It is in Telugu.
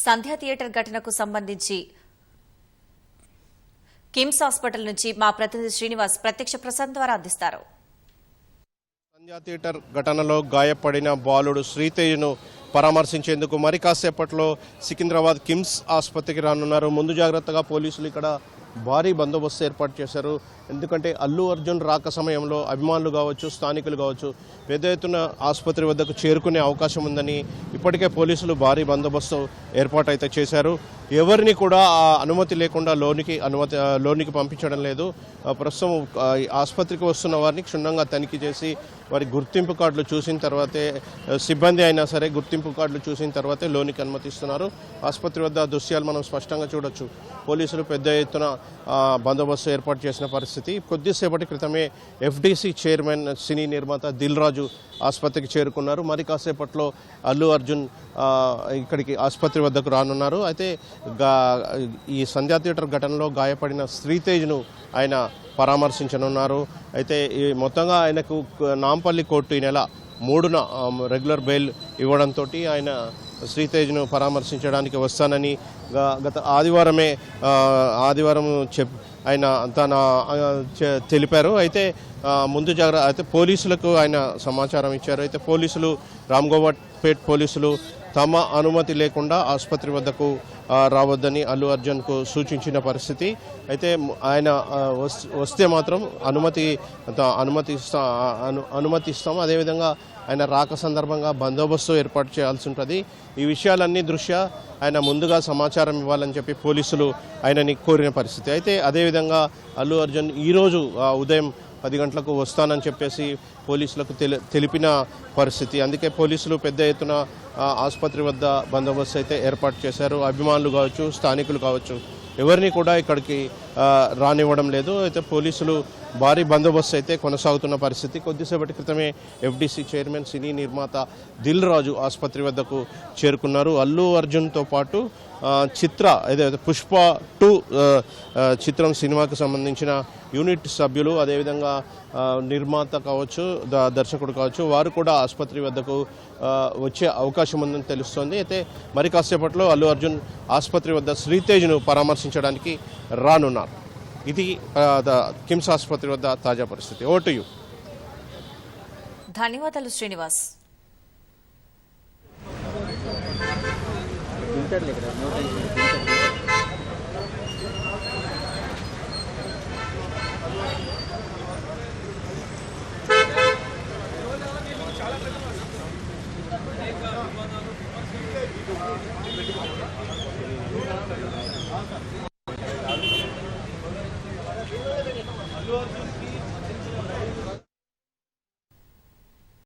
సంధ్య థియేటర్ ఘటనకు సంబంధించి కిమ్స్ హాస్పిటల్ నుంచి మా ప్రతినిధి శ్రీనివాస్ ప్రత్యక్ష ప్రసారం ద్వారా అందిస్తారు. సంధ్య థియేటర్ ఘటనలో గాయపడిన బాలుడు శ్రీతేజ్ను పరామర్శించేందుకు మరి కాసేపట్లో సికింద్రాబాద్ కిమ్స్ ఆసుపత్రికి రానున్నారు. ముందు జాగ్రత్తగా పోలీసులు ఇక్కడ భారీ బందోబస్తు ఏర్పాటు చేశారు. ఎందుకంటే అల్లు అర్జున్ రాక సమయంలో అభిమానులు కావచ్చు, స్థానికులు కావచ్చు పెద్ద ఎత్తున ఆసుపత్రి వద్దకు చేరుకునే అవకాశం ఉందని ఇప్పటికే పోలీసులు భారీ బందోబస్తు ఏర్పాటు అయితే చేశారు. ఎవరిని కూడా అనుమతి లేకుండా లోనికి పంపించడం లేదు. ప్రస్తుతం ఆసుపత్రికి వస్తున్న వారిని క్షుణ్ణంగా తనిఖీ చేసి వారి గుర్తింపు కార్డులు చూసిన తర్వాతే, సిబ్బంది అయినా సరే గుర్తింపు కార్డులు చూసిన తర్వాతే లోనికి అనుమతిస్తున్నారు. ఆసుపత్రి వద్ద దృశ్యాలు మనం స్పష్టంగా చూడొచ్చు. పోలీసులు పెద్ద ఎత్తున బందోబస్తు ఏర్పాటు చేసిన పరిస్థితి. కొద్దిసేపటి క్రితమే ఎఫ్డీసీ చైర్మన్ సినీ నిర్మాత దిల్ రాజు ఆసుపత్రికి చేరుకున్నారు. మరి కాసేపట్లో అల్లు అర్జున్ ఇక్కడికి ఆసుపత్రి వద్దకు రానున్నారు. అయితే ఈ సంధ్యా థియేటర్ ఘటనలో గాయపడిన శ్రీతేజ్ను ఆయన పరామర్శించనున్నారు. అయితే మొత్తంగా ఆయనకు నాంపల్లి కోర్టు ఈ నెల 3న రెగ్యులర్ బెయిల్ ఇవ్వడంతో ఆయన శ్రీతేజ్ను పరామర్శించడానికి వస్తానని గత ఆదివారం ఆయన తెలిపారు. అయితే అయితే పోలీసులకు ఆయన సమాచారం ఇచ్చారు. అయితే పోలీసులు రామ్గోపాల్పేట్ పోలీసులు తమ అనుమతి లేకుండా ఆసుపత్రి వద్దకు రావద్దని అల్లు అర్జున్కు సూచించిన పరిస్థితి. అయితే ఆయన వస్తే మాత్రం అనుమతిస్తాం. అదేవిధంగా ఆయన రాక సందర్భంగా బందోబస్తు ఏర్పాటు చేయాల్సి ఉంటుంది. ఈ విషయాలన్నీ దృష్ట్యా ఆయన ముందుగా సమాచారం ఇవ్వాలని చెప్పి పోలీసులు ఆయనని కోరిన పరిస్థితి. అయితే అదేవిధంగా అల్లు అర్జున్ ఈరోజు ఉదయం 10 గంటలకు వస్తానని చెప్పేసి పోలీసులకు తెలిపిన పరిస్థితి. అందుకే పోలీసులు పెద్ద ఎత్తున ఆసుపత్రి వద్ద బందోబస్తు అయితే ఏర్పాటు చేశారు. అభిమానులు కావచ్చు, స్థానికులు కావచ్చు ఎవరిని కూడా ఇక్కడికి రానివ్వడం లేదు. అయితే పోలీసులు భారీ బందోబస్తు అయితే కొనసాగుతున్న పరిస్థితి. కొద్దిసేపటి క్రితమే ఎఫ్డీసీ చైర్మన్ సినీ నిర్మాత దిల్ రాజు ఆసుపత్రి వద్దకు చేరుకున్నారు. అల్లు అర్జున్తో పాటు ఏదైతే పుష్ప 2 చిత్రం సినిమాకు సంబంధించిన యూనిట్ సభ్యులు, అదేవిధంగా నిర్మాత కావచ్చు, దర్శకుడు కావచ్చు, వారు కూడా ఆసుపత్రి వద్దకు వచ్చే అవకాశం ఉందని తెలుస్తోంది. అయితే మరి కాసేపట్లో అల్లు అర్జున్ ఆసుపత్రి వద్ద శ్రీతేజ్ను పరామర్శించడానికి రానున్నారు. ఇది కిమ్స్ ఆసుపత్రి వద్ద తాజా పరిస్థితి. ఓ టు యు. ధన్యవాదాలు శ్రీనివాస్.